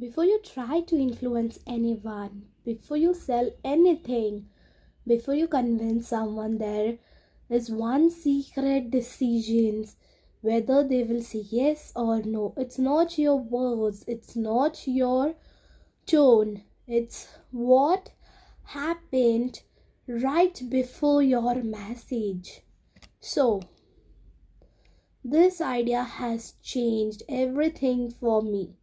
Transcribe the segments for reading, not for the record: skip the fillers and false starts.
Before you try to influence anyone, before you sell anything, before you convince someone, there is one secret decision whether they will say yes or no. It's not your words, it's not your tone, it's what happened right before your message. So, this idea has changed everything for me.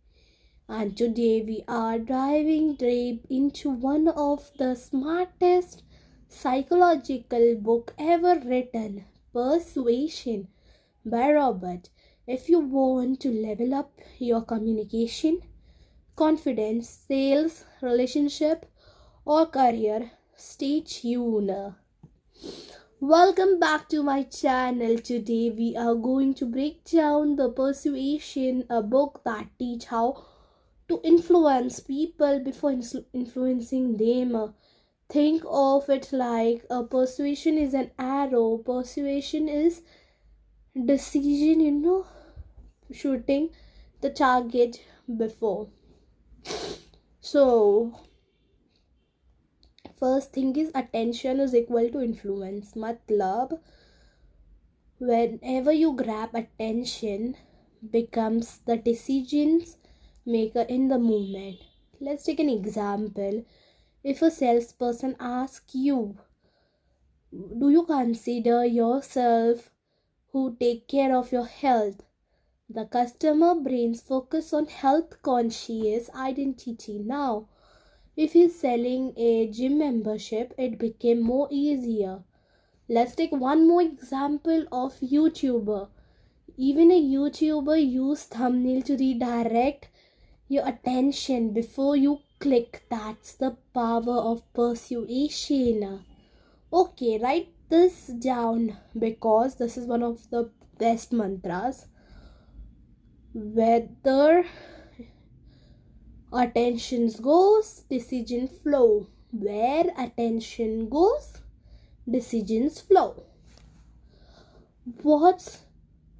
And today we are diving deep into one of the smartest psychological book ever written, Persuasion by Robert. If you want to level up your communication, confidence, sales, relationship, or career, stay tuned. Welcome back to my channel. Today we are going to break down the Persuasion, a book that teach how to influence people before influencing them. Think of it like a persuasion is an arrow. Persuasion is decision, shooting the target before. So, first thing is attention is equal to influence. Matlab, whenever you grab attention, becomes the decisions maker in the moment. Let's take an example. If a salesperson asks you, do you consider yourself who take care of your health? The customer brains focus on health conscious identity. Now, if he's selling a gym membership, it became more easier. Let's take one more example of YouTuber. Even a YouTuber use thumbnail to redirect your attention before you click. That's the power of persuasion. Okay, write this down because this is one of the best mantras. Whether attention goes, decision flow. Where attention goes, decisions flow. What's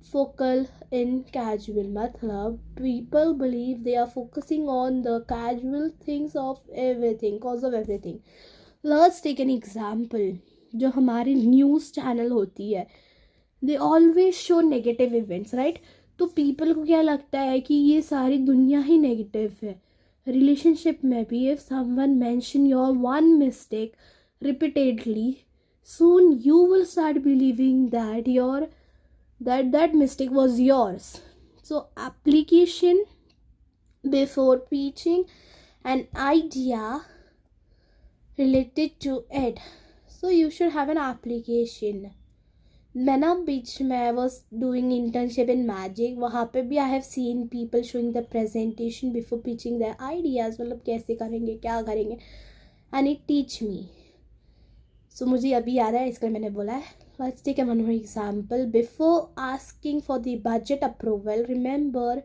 focal in casual? Matlab, people believe they are focusing on the casual things of everything, cause of everything. Let's take an example. जो हमारी news channel होती है, they always show negative events, right? तो people को क्या लगता है कि ये सारी दुनिया ही नेगेटिव है. रिलेशनशिप में भी if someone mention your one mistake repeatedly, soon you will start believing that that mistake was yours. So application before pitching an idea related to it. So you should have an application. मैं ना बीच में I was doing internship in magic. वहाँ पे भी I have seen people showing the presentation before pitching their ideas. मतलब कैसे करेंगे, क्या करेंगे, and it teach me. So मुझे अभी याद है, इसलिए मैंने बोला है. Let's take one more example. Before asking for the budget approval, remember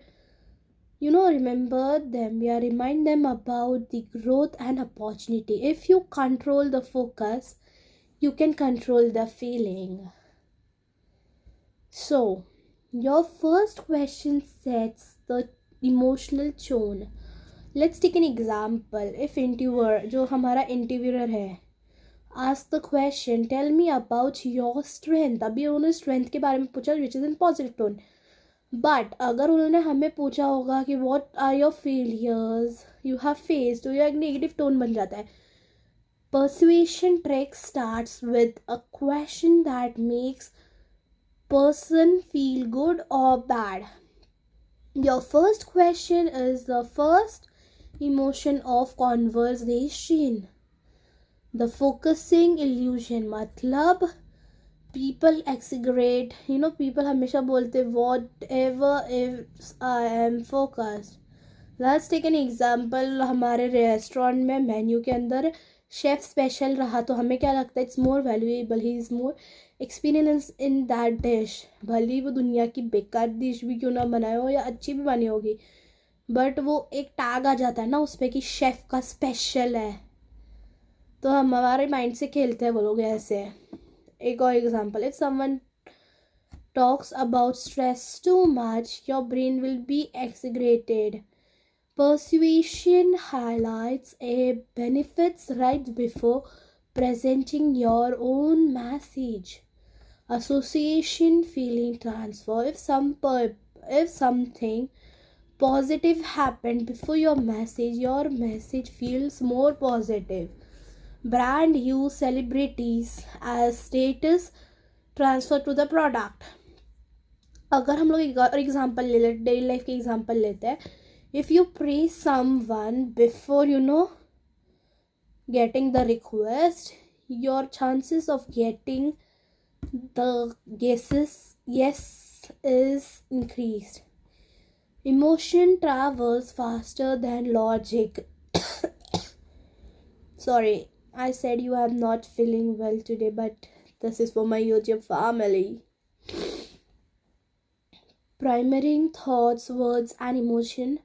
them. We are remind them about the growth and opportunity. If you control the focus, you can control the feeling. So, your first question sets the emotional tone. Let's take an example. If interviewer, जो हमारा interviewer है, ask the question, tell me about your strength. अभी उन्होंने strength के बारे में पूछा, which is in positive tone. But अगर उन्होंने हमें पूछा होगा कि what are your failures you have faced, तो ये एक negative tone बन जाता है. Persuasion trick starts with a question that makes person feel good or bad. Your first question is the first emotion of conversation. The focusing illusion. मतलब people exaggerate. People हमेशा बोलते whatever if I am focused. Let's take an example. हमारे restaurant में menu के अंदर chef special रहा तो हमें क्या लगता है, it's more valuable, he is more experience in that dish. भले वो दुनिया की बेकार डिश भी क्यों ना बनाए हो या अच्छी भी बनी होगी, बट वो एक टैग आ जाता है ना उस पर कि शेफ का स्पेशल है, तो हम हमारे माइंड से खेलते हैं वो लोग ऐसे. एक और example, if someone talks about stress too much, your brain will be exaggerated. Persuasion highlights a benefits right before presenting your own message. Association feeling transfer. If something positive happened before your message feels more positive. Brand use celebrities as status transfer to the product. अगर हम लोग example ले लेते, daily life के example लेते हैं, if you praise someone before getting the request, your chances of getting the yes is increased. Emotion travels faster than logic. Sorry, I said you are not feeling well today, but this is for my YouTube family. Primary thoughts, words, and emotion.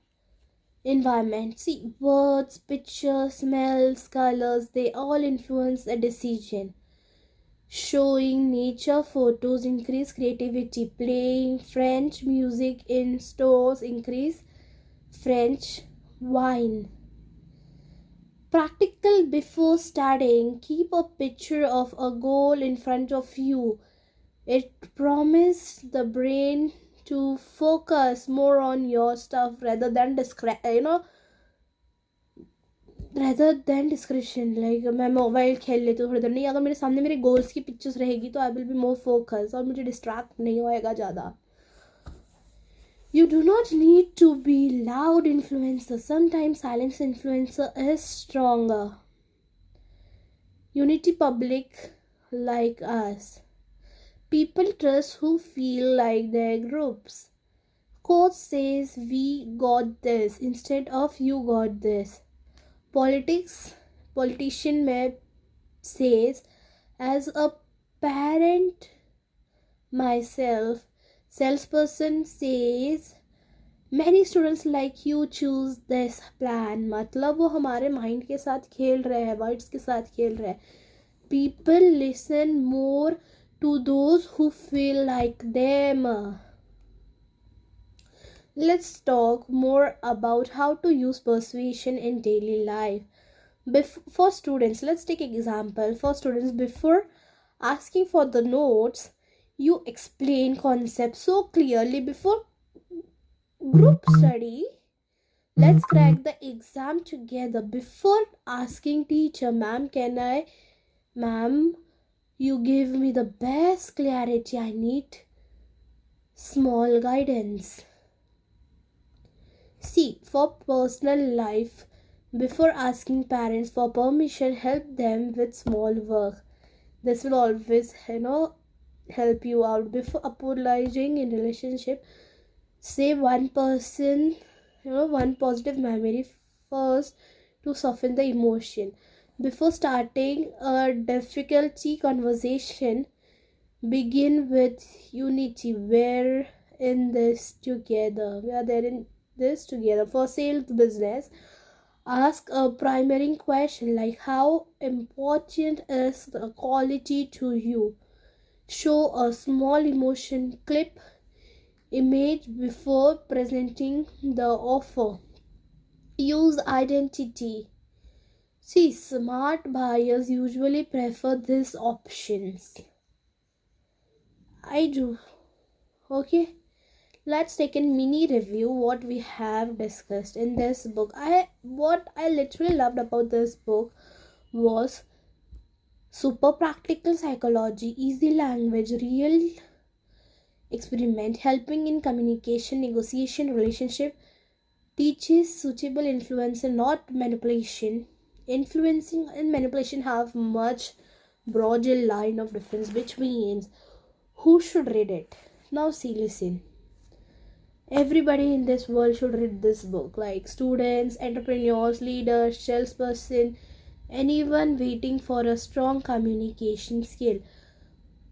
Environment. See, words, pictures, smells, colors, they all influence a decision. Showing nature photos increase creativity. Playing French music in stores increase French wine. Practical before studying. Keep a picture of a goal in front of you. It promises the brain to focus more on your stuff rather than description. Like मैं mobile खेल लेती हूँ थोड़ी देर, नहीं, अगर मेरे सामने मेरे गोल्स की पिक्चर्स रहेगी तो I will be more focus और मुझे डिस्ट्रैक्ट नहीं होएगा ज़्यादा. You do not need to be loud influencer. Sometimes silence influencer is stronger. Unity public like us. People trust who feel like their groups. Quote says we got this instead of you got this. Politician may says as a parent myself. Salesperson says many students like you choose this plan. मतलब वो हमारे mind के साथ खेल रहे हैं, words के साथ खेल रहे हैं. People listen more to those who feel like them. Let's talk more about how to use persuasion in daily life. For students, let's take an example. For students, before asking for the notes, you explain concepts so clearly. Before group study, let's crack the exam together. Before asking teacher, ma'am, you give me the best clarity. I need small guidance. See, for personal life, before asking parents for permission, help them with small work. This will always, help you out. Before apologizing in relationship, say one positive memory first to soften the emotion. Before starting a difficulty conversation, begin with unity. We're in this together. We are there in this together. For sales business, ask a primary question like how important is the quality to you. Show a small emotion clip image before presenting the offer. Use identity. See, smart buyers usually prefer these options. I do. Okay, let's take a mini review what we have discussed in this book. What I literally loved about this book was super practical psychology, easy language, real experiment, helping in communication, negotiation, relationship, teaches suitable influence and not manipulation. Influencing and manipulation have much broader line of difference, which means who should read it. Now see, listen. Everybody in this world should read this book, like students, entrepreneurs, leaders, salesperson, anyone waiting for a strong communication skill.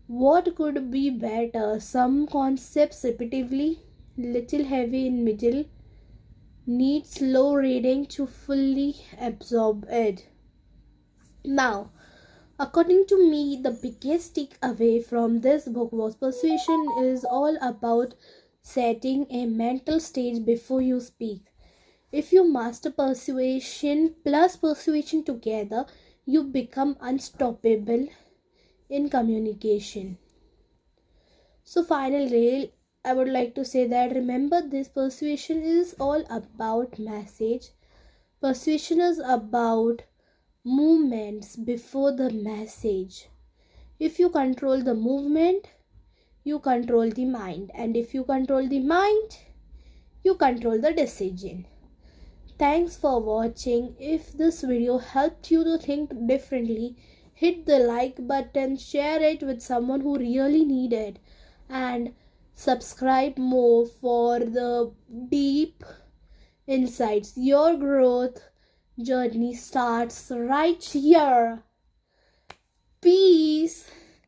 What could be better? Some concepts repetitively, little heavy in middle, need slow reading to fully absorb it. Now, according to me, the biggest takeaway from this book was persuasion is all about setting a mental stage before you speak. If you master persuasion plus persuasion together, you become unstoppable in communication. So finally, I would like to say that remember this, persuasion is all about message. Persuasion is about movements before the message. If you control the movement, you control the mind, and if you control the mind, you control the decision. Thanks for watching. If this video helped you to think differently, hit the like button, share it with someone who really need it, and subscribe more for the deep insights. Your growth journey starts right here. Peace.